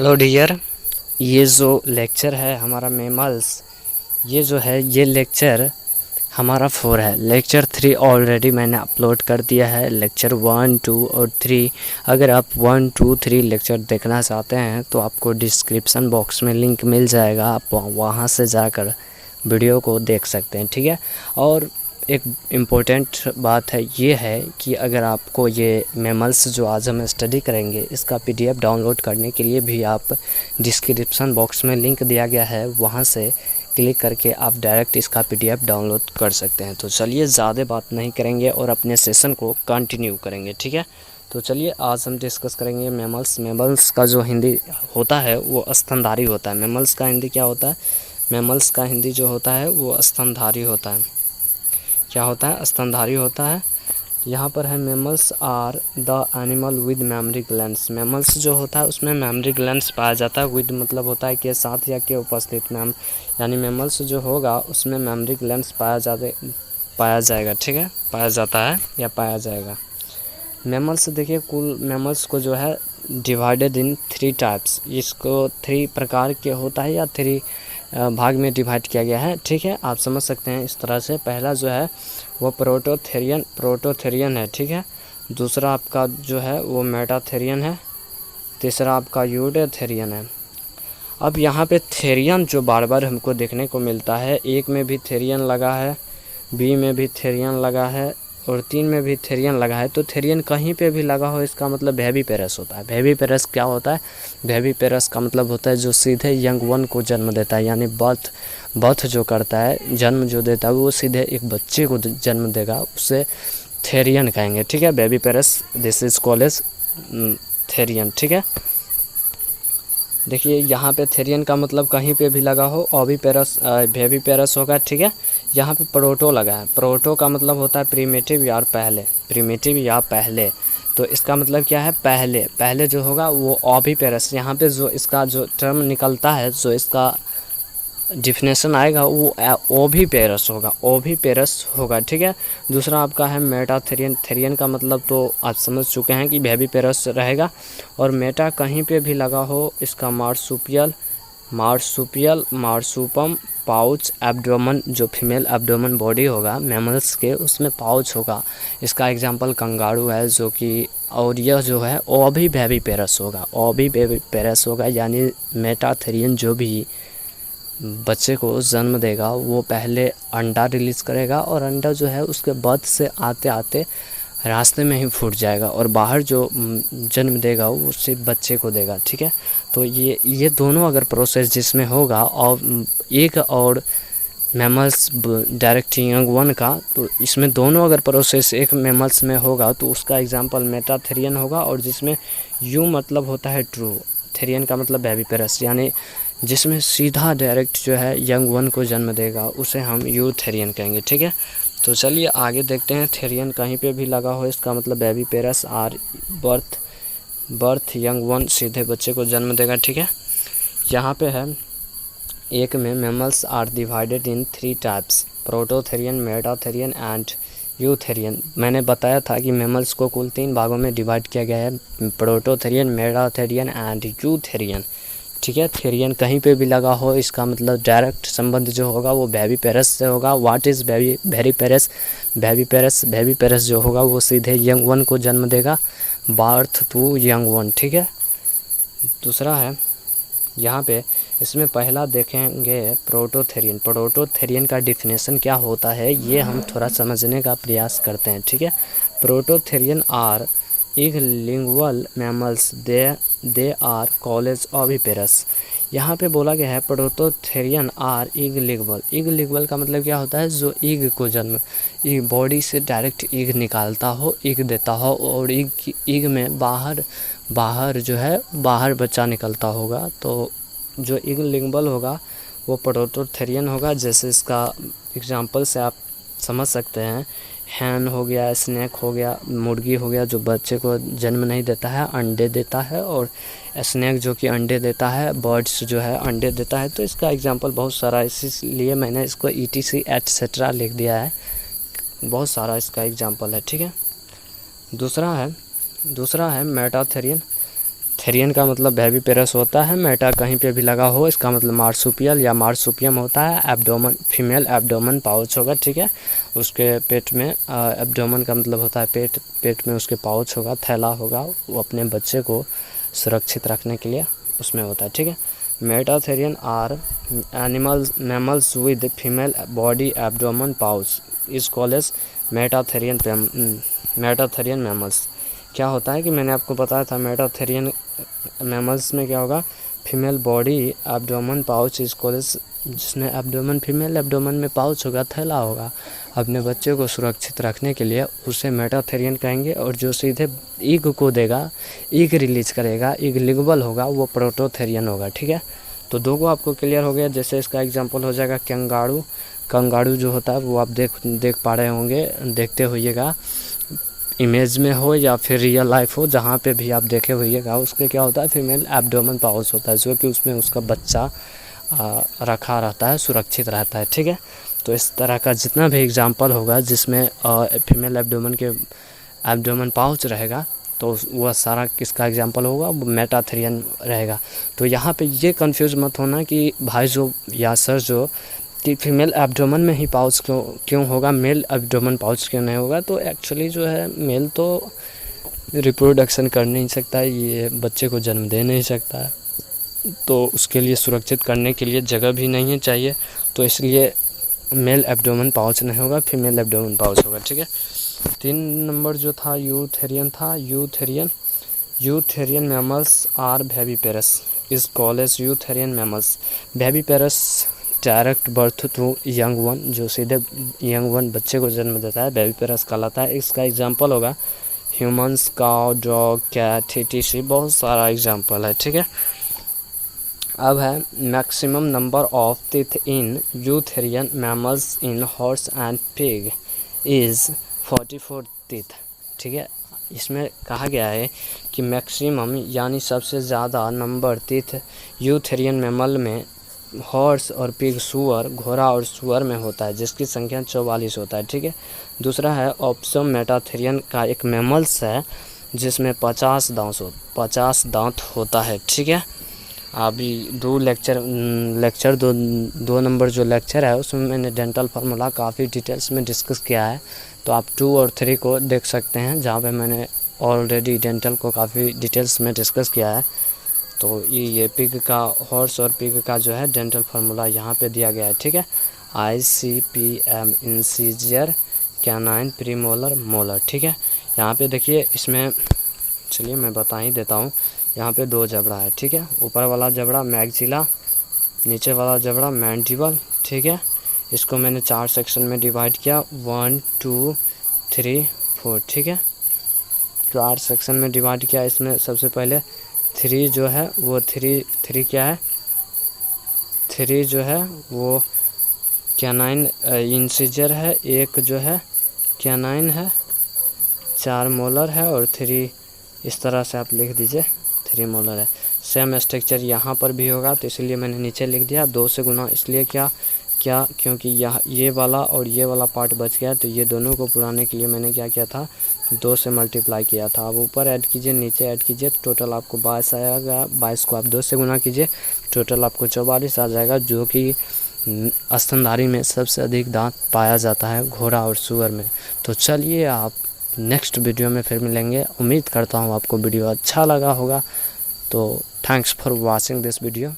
Hello dear, ये जो lecture है हमारा मेमल्स, ये जो है ये लेक्चर हमारा 4 है। लेक्चर 3 ऑलरेडी मैंने अपलोड कर दिया है। लेक्चर 1, 2 और 3, अगर आप 1, 2, 3 लेक्चर देखना चाहते हैं तो आपको डिस्क्रिप्शन बॉक्स में लिंक मिल जाएगा, आप वहाँ से जाकर वीडियो को देख सकते हैं, ठीक है। और एक इम्पोर्टेंट बात है ये है कि अगर आपको ये मेमल्स जो आज हम स्टडी करेंगे इसका पीडीएफ डाउनलोड करने के लिए भी आप डिस्क्रिप्शन बॉक्स में लिंक दिया गया है, वहाँ से क्लिक करके आप डायरेक्ट इसका पीडीएफ डाउनलोड कर सकते हैं। तो चलिए ज़्यादा बात नहीं करेंगे और अपने सेशन को कंटिन्यू करेंगे, ठीक है। तो चलिए आज हम डिस्कस करेंगे मेमल्स। मेमल्स का जो हिंदी होता है वो स्तनधारी होता है। मेमल्स का हिंदी क्या होता है? मेमल्स का हिंदी जो होता है वो स्तनधारी होता है। क्या होता है? स्तनधारी होता है। यहाँ पर है mammals are the animal with mammary glands. Mammals जो होता है उसमें मेमोरी ग्लैंड्स पाया जाता है। विद मतलब होता है के साथ या के उपस्थित में, यानी मेमल्स जो होगा उसमें मेमोरी ग्लैंड्स पाया जाएगा, ठीक है, पाया जाता है या पाया जाएगा। मेमल्स देखिए, कुल मेमल्स को जो है डिवाइडेड इन 3 टाइप्स, इसको 3 प्रकार के होता है या 3 भाग में डिवाइड किया गया है, ठीक है। आप समझ सकते हैं इस तरह से। पहला जो है वो प्रोटोथेरियन है, ठीक है। दूसरा आपका जो है वो मेटाथेरियन है। तीसरा आपका यूडेथेरियन है। अब यहाँ पे थेरियन जो बार बार हमको देखने को मिलता है, एक में भी थेरियन लगा है, बी में भी थेरियन लगा है और 3 में भी थेरियन लगा है। तो थेरियन कहीं पे भी लगा हो इसका मतलब बेबीपेरस होता है। बेबीपेरस क्या होता है? बेबीपेरस का मतलब होता है जो सीधे यंग वन को जन्म देता है, यानी बर्थ जो करता है, जन्म जो देता है वो सीधे एक बच्चे को जन्म देगा, उसे थेरियन कहेंगे, ठीक है। बेबीपेरस, दिस इज कॉल्ड एज थेरियन, ठीक है। देखिए यहाँ पे थेरियन का मतलब कहीं पे भी लगा हो, ओविपेरस बेबीपेरस होगा, ठीक है। यहाँ पे प्रोटो लगा है। प्रोटो का मतलब होता है प्रीमेटिव या पहले, प्रीमेटिव या पहले। तो इसका मतलब क्या है? पहले जो होगा वो ओविपेरस। यहाँ पे जो इसका जो टर्म निकलता है, जो इसका डिफिनेशन आएगा वो ओविपेरस होगा, ठीक है। दूसरा आपका है मेटाथेरियन। थेरियन का मतलब तो आप समझ चुके हैं कि बेबीपेरस रहेगा। और मेटा कहीं पे भी लगा हो, इसका मार्सुपम पाउच एब्डोमेन, जो फीमेल एब्डोमेन बॉडी होगा मैमल्स के, उसमें पाउच होगा। इसका एग्जांपल कंगारू है जो कि, और यह जो है ओविपेरस होगा, यानी मेटाथेरियन जो भी बच्चे को जन्म देगा वो पहले अंडा रिलीज़ करेगा और अंडा जो है उसके बर्थ से आते आते रास्ते में ही फूट जाएगा और बाहर जो जन्म देगा वो सिर्फ बच्चे को देगा, ठीक है। तो ये दोनों अगर प्रोसेस जिसमें होगा और एक और मैमल्स डायरेक्ट यंग वन का, तो इसमें दोनों अगर प्रोसेस एक मैमल्स में होगा तो उसका एग्जांपल मेटाथेरियन होगा। और जिसमें यू मतलब होता है ट्रू, थेरियन का मतलब बेबीपेरस, यानी जिसमें सीधा डायरेक्ट जो है यंग वन को जन्म देगा उसे हम यूथेरियन कहेंगे, ठीक है। तो चलिए आगे देखते हैं। थेरियन कहीं पे भी लगा हो, इसका मतलब बेबीपेरस आर बर्थ यंग वन, सीधे बच्चे को जन्म देगा, ठीक है। यहाँ पे है एक में mammals are divided in 3 types, prototherian, metatherian and eutherian. मैंने बताया था कि मेमल्स को कुल 3 भागों में डिवाइड किया गया है, प्रोटोथेरियन, मेटाथेरियन एंड यूथेरियन, ठीक है। थेरियन कहीं पे भी लगा हो, इसका मतलब डायरेक्ट संबंध जो होगा वो बेबीपेरस से होगा। व्हाट इज़ बेबीपेरस जो होगा वो सीधे यंग वन को जन्म देगा, बर्थ टू यंग वन, ठीक है। दूसरा है यहाँ पे, इसमें पहला देखेंगे प्रोटोथेरियन का डिफिनेशन क्या होता है ये हम थोड़ा समझने का प्रयास करते हैं, ठीक है। Prototherian are egg laying mammals, they are called oviparous. यहाँ पे बोला गया है प्रोटोथेरियन आर इगलिंगुअल का मतलब क्या होता है? जो ईग को जन्म, बॉडी से डायरेक्ट ईग निकालता हो, ईग देता हो और ईग में बाहर जो है बाहर बच्चा निकलता होगा। तो जो इगलिंगुअल होगा वो प्रोटोथेरियन होगा। जैसे इसका एग्जांपल से आप समझ सकते हैं, हैन हो गया, स्नेक हो गया, मुर्गी हो गया जो बच्चे को जन्म नहीं देता है, अंडे देता है, और स्नेक जो कि अंडे देता है, बर्ड्स जो है अंडे देता है। तो इसका एग्जांपल बहुत सारा, इसलिए मैंने इसको ETC एटसेट्रा लिख दिया है, बहुत सारा इसका एग्जांपल है, ठीक है। दूसरा है मेटाथेरियन। थेरियन का मतलब बेबीपेरस होता है, मेटा कहीं पे भी लगा हो इसका मतलब मार्सुपियल या मार्सुपियम होता है। एब्डोमेन फीमेल एब्डोमेन पाउच होगा, ठीक है, उसके पेट में एब्डोमेन का मतलब होता है पेट, पेट में उसके पाउच होगा, थैला होगा, वो अपने बच्चे को सुरक्षित रखने के लिए उसमें होता है, ठीक है। Metatherian are animals mammals with female body abdomen pouch is called as metatherian mammals. क्या होता है कि मैंने आपको बताया था मेटाथेरियन मैमल्स में क्या होगा, female body abdomen pouch is called, जिसमें एब्डोमेन फीमेल एब्डोमेन में पाउच होगा, थैला होगा, अपने बच्चे को सुरक्षित रखने के लिए उसे मेटाथेरियन कहेंगे। और जो सीधे ईग को देगा, ईग रिलीज करेगा, ईग लिगबल होगा, वो प्रोटोथेरियन होगा, ठीक है। तो दो को आपको क्लियर हो गया। जैसे इसका एग्जांपल हो जाएगा कंगारू। कंगारू जो होता है वो आप देख पा रहे होंगे, देखते होइएगा, इमेज में हो या फिर रियल लाइफ हो, जहाँ पे भी आप देखे होइएगा, उसके क्या होता है, फीमेल एब्डोमेन पाउच होता है, जो कि उसमें उसका बच्चा रखा रहता है, सुरक्षित रहता है, ठीक है। तो इस तरह का जितना भी एग्जांपल होगा जिसमें फीमेल एब्डोमेन के एब्डोमेन पाउच रहेगा, तो वह सारा किसका एग्जांपल होगा, वो मेटाथेरियन रहेगा। तो यहाँ पे ये कंफ्यूज मत होना कि भाई जो या सर जो कि फीमेल एब्डोमेन में ही पाउच क्यों होगा, मेल एब्डोमेन पाउच क्यों नहीं होगा। तो एक्चुअली जो है मेल तो रिप्रोडक्शन कर नहीं सकता है, ये बच्चे को जन्म दे नहीं सकता है, तो उसके लिए सुरक्षित करने के लिए जगह भी नहीं है चाहिए, तो इसलिए मेल एब्डोमेन पाउच नहीं होगा, फीमेल एब्डोमेन पाउच होगा, ठीक है। 3 नंबर जो था यूथेरियन था। Eutherian mammals are viviparous is called as eutherian mammals. Viviparous direct birth through young one, जो सीधे यंग वन बच्चे को जन्म देता है, बेबीपेरस कहलाता है। इसका एग्जांपल होगा humans, cow, dog, cat, etc, बहुत सारा एग्जांपल है, ठीक है। अब है maximum number of teeth in eutherian mammals in horse and pig is 44 teeth, ठीक है। इसमें कहा गया है कि मैक्सिमम यानी सबसे ज़्यादा नंबर टीथ यूथेरियन मैमल में हॉर्स और पिग सुअर, घोड़ा और सुअर में होता है, जिसकी संख्या 44 होता है, ठीक है। दूसरा है ऑप्सम मेटाथेरियन का एक मैमल्स है जिसमें 50 दांत होता है, ठीक है। अभी दो नंबर जो लेक्चर है उसमें मैंने डेंटल फार्मूला काफ़ी डिटेल्स में डिस्कस किया है, तो आप 2 और 3 को देख सकते हैं, जहाँ पे मैंने ऑलरेडी डेंटल को काफ़ी डिटेल्स में डिस्कस किया है। तो ये पिग का, हॉर्स और पिग का जो है डेंटल फार्मूला यहाँ पे दिया गया है, ठीक है। ICPM incisor, canine, premolar, molar, ठीक है। यहाँ पे देखिए, इसमें चलिए मैं बता ही देता हूँ। यहाँ पे 2 जबड़ा है, ठीक है। ऊपर वाला जबड़ा मैक्सिला, नीचे वाला जबड़ा मैंडिबल, ठीक है। इसको मैंने 4 सेक्शन में डिवाइड किया, 1 2 3 4, ठीक है। 4 सेक्शन में डिवाइड किया। इसमें सबसे पहले 3 जो है वो 3 क्या है, 3 जो है वो कैनाइन इंसीजर है, एक जो है कैनाइन है, 4 मोलर है और 3, इस तरह से आप लिख दीजिए 3 मोलर है। सेम स्ट्रक्चर यहाँ पर भी होगा, तो इसलिए मैंने नीचे लिख दिया 2 से गुना, इसलिए क्या क्योंकि ये वाला और ये वाला पार्ट बच गया, तो ये दोनों को पुराने के लिए मैंने क्या किया था, 2 से मल्टीप्लाई किया था। अब ऊपर ऐड कीजिए, नीचे ऐड कीजिए, टोटल आपको 22 आएगा। 22 को आप 2 से गुना कीजिए, टोटल आपको 44 आ जाएगा, जो कि स्तनधारी में सबसे अधिक दांत पाया जाता है, घोड़ा और सुअर में। तो चलिए आप नेक्स्ट वीडियो में फिर मिलेंगे। उम्मीद करता हूँ आपको वीडियो अच्छा लगा होगा। तो thanks for watching this video.